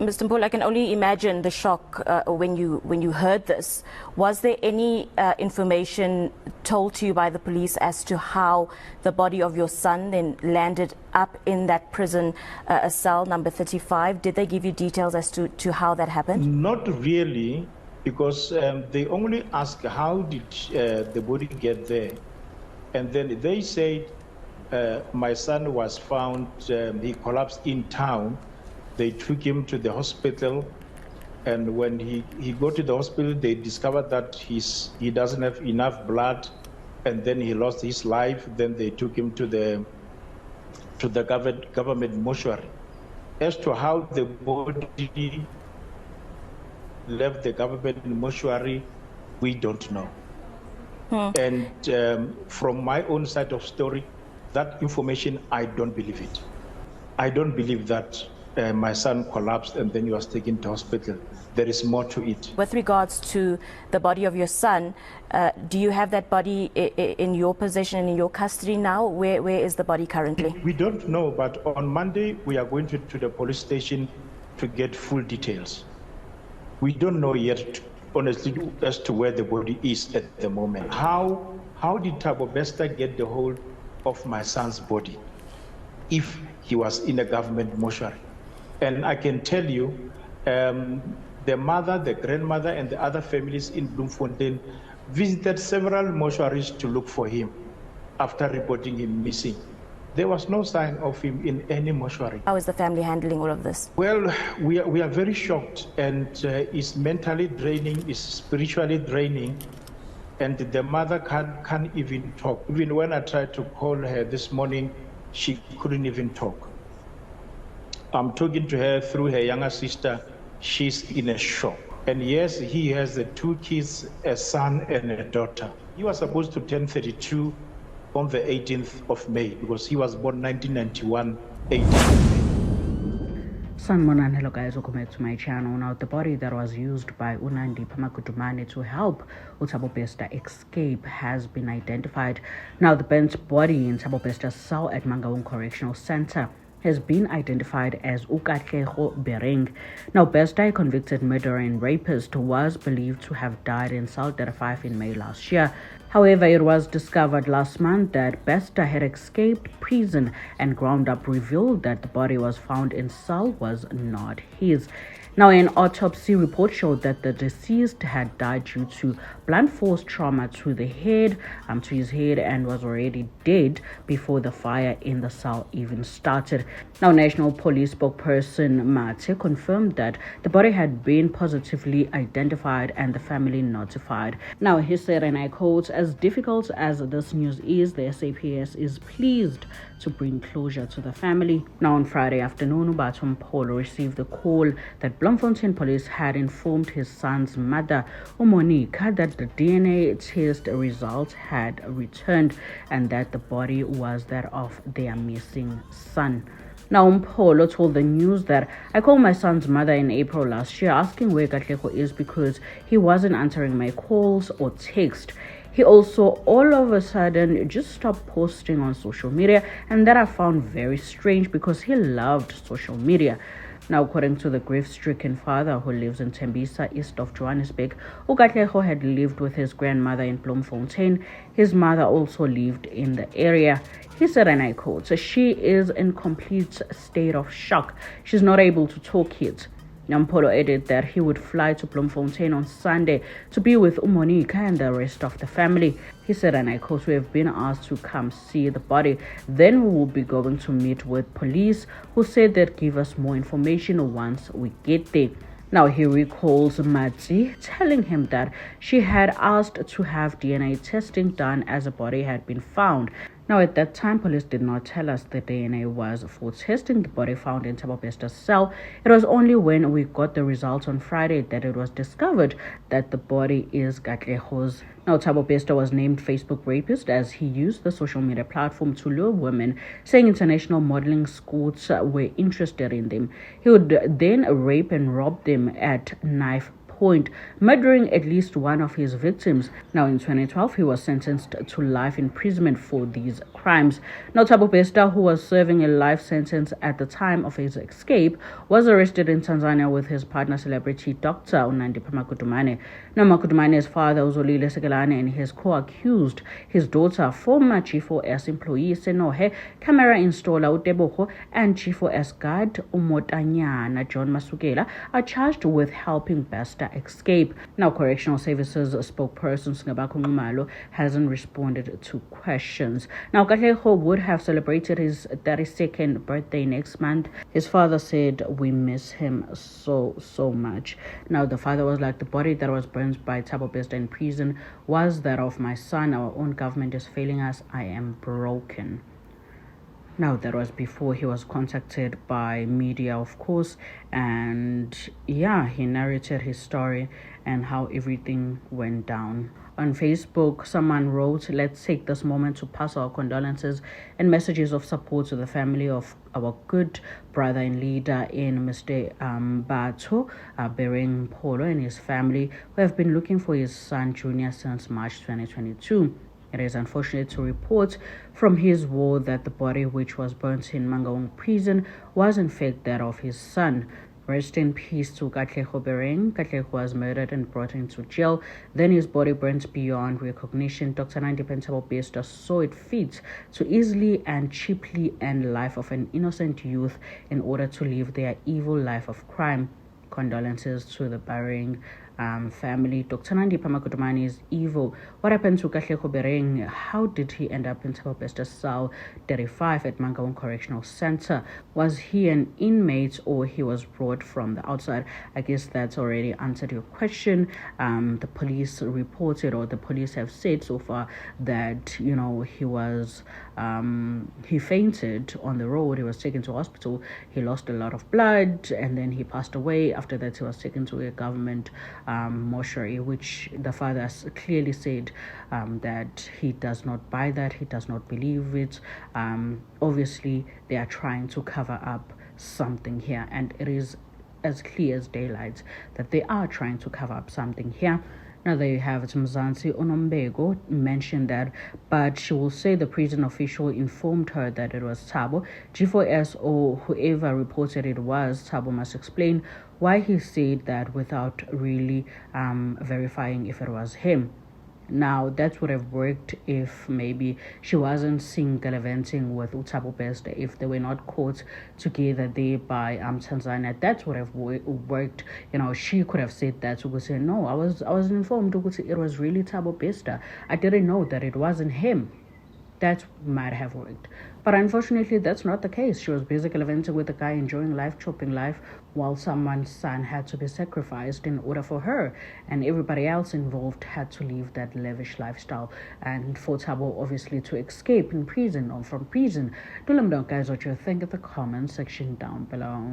Mr. Mpolo, I can only imagine the shock when you heard this. Was there any information told to you by the police as to how the body of your son then landed up in that prison cell number 35? Did they give you details as to how that happened? Not really, because they only asked how did the body get there. And then they said my son was found, he collapsed in town. They took him to the hospital, and when he got to the hospital, they discovered that he doesn't have enough blood, and then he lost his life. Then they took him to the government mortuary. As to how the body left the government mortuary, we don't know. And from my own side of story, that information, I don't believe it. I don't believe that my son collapsed and then he was taken to hospital. There is more to it. With regards to the body of your son, do you have that body in your possession and in your custody now? Where is the body currently? We don't know, but on Monday we are going to the police station to get full details. We don't know yet, honestly, as to where the body is at the moment. How did Thabo Bester get the hold of my son's body if he was in a government mortuary? And I can tell you, the mother, the grandmother, and the other families in Bloemfontein visited several mortuaries to look for him after reporting him missing. There was no sign of him in any mortuary. How is the family handling all of this? Well, we are very shocked, and it's mentally draining, it's spiritually draining, and the mother can't even talk. Even when I tried to call her this morning, she couldn't even talk. I'm talking to her through her younger sister. She's in a shock. And yes, he has 2 kids, a son and a daughter. He was supposed to turn 32 on the 18th of May because he was born 1991, 18th of May. Sanmonan, hello guys, welcome back to my channel. Now, the body that was used by Unandi Pamakutumane to help Thabo Bester escape has been identified. Now, the burnt body in Thabo Bester's cell at Mangaung Correctional Center has been identified as Ukatleho Bereng. Now, Bester, a convicted murderer and rapist, was believed to have died in cell 35 in May last year. However, it was discovered last month that Bester had escaped prison, and ground up revealed that the body was found in cell was not his. Now, an autopsy report showed that the deceased had died due to blunt force trauma to his head, and was already dead before the fire in the cell even started. Now, National Police spokesperson Mate confirmed that the body had been positively identified and the family notified. Now, he said, and I quote, "As difficult as this news is, the SAPS is pleased to bring closure to the family." Now, on Friday afternoon, Thabo Mpolo received a call that Bloemfontein police had informed his son's mother, Monica, that the DNA test results had returned and that the body was that of their missing son. Now, Mpolo told the news that, "I called my son's mother in April last year asking where Katlego is because he wasn't answering my calls or text. He also all of a sudden just stopped posting on social media, and that I found very strange because he loved social media." Now, according to the grief-stricken father who lives in Tembisa, east of Johannesburg, Ukatleho had lived with his grandmother in Bloemfontein. His mother also lived in the area. He said, and I quote, "She is in complete state of shock. She's not able to talk yet." Mpolo added that he would fly to Bloemfontein on Sunday to be with Monica and the rest of the family. He said, and I quote, "We have been asked to come see the body. Then we will be going to meet with police who said they'd give us more information once we get there." Now, he recalls Matsi telling him that she had asked to have DNA testing done as a body had been found. Now, at that time, police did not tell us the DNA was for testing the body found in Thabo Bester's cell. It was only when we got the results on Friday that it was discovered that the body is Katlego's. Now, Thabo Bester was named Facebook rapist as he used the social media platform to lure women, saying international modeling schools were interested in them. He would then rape and rob them at knife point, murdering at least one of his victims. Now, in 2012, he was sentenced to life imprisonment for these crimes. Now, Thabo Bester, who was serving a life sentence at the time of his escape, was arrested in Tanzania with his partner celebrity Dr. Unandipha Makutumane. Now, Makutumane's father, Uzolile Sekelane, and his co-accused, his daughter, former G4S employee Senohe, camera installer Uteboho, and G4S guard Umotanyana John Masukela are charged with helping Bester escape. Now, Correctional Services spokesperson Singabako Ngumalo hasn't responded to questions. Now, Katlego would have celebrated his 32nd birthday next month. His father said, "We miss him so much." Now, the father was like, "The body that was burned by Thabo Bester in prison was that of my son. Our own government is failing us. I am broken." Now, that was before he was contacted by media, of course, and yeah, he narrated his story and how everything went down. On Facebook, someone wrote, "Let's take this moment to pass our condolences and messages of support to the family of our good brother and leader in Mr. Batho Bereng Polo and his family, who have been looking for his son Junior since March 2022. It is unfortunate to report from his ward that the body, which was burnt in Mangaung prison, was in fact that of his son. Rest in peace to Katlego Bereng. Katlego was murdered and brought into jail. Then his body burnt beyond recognition. Dr. Unandipha Thabo Bester saw it fit to easily and cheaply end the life of an innocent youth in order to live their evil life of crime. Condolences to the Bereng family. Dr. Unandipha Makutumane is evil. What happened to Katlego Bereng? How did he end up in Thabo Bester's cell 35 at Mangaung Correctional Center? Was he an inmate or he was brought from the outside? I guess that's already answered your question. The police reported, or the police have said so far, that he fainted on the road. He was taken to hospital. He lost a lot of blood and then he passed away. After that, he was taken to a government mortuary, which the father clearly said that he does not buy that, he does not believe it. Obviously, they are trying to cover up something here, and it is as clear as daylight that they are trying to cover up something here. Now, there you have it. Mzansi Onombego mentioned that, but she will say the prison official informed her that it was Thabo. G4S or whoever reported it was Thabo must explain why he said that without really verifying if it was him. Now, that would have worked if maybe she wasn't seen gallivanting with Thabo Bester, if they were not caught together there by Tanzania. That would have worked. She could have said that. She would say, "No, I was informed it was really Thabo Bester. I didn't know that it wasn't him." That might have worked. But unfortunately, that's not the case. She was basically venting with the guy, enjoying life, chopping life, while someone's son had to be sacrificed in order for her. And everybody else involved had to live that lavish lifestyle. And for Thabo, obviously, to escape in prison or from prison. Do let me know, guys, what you think in the comment section down below.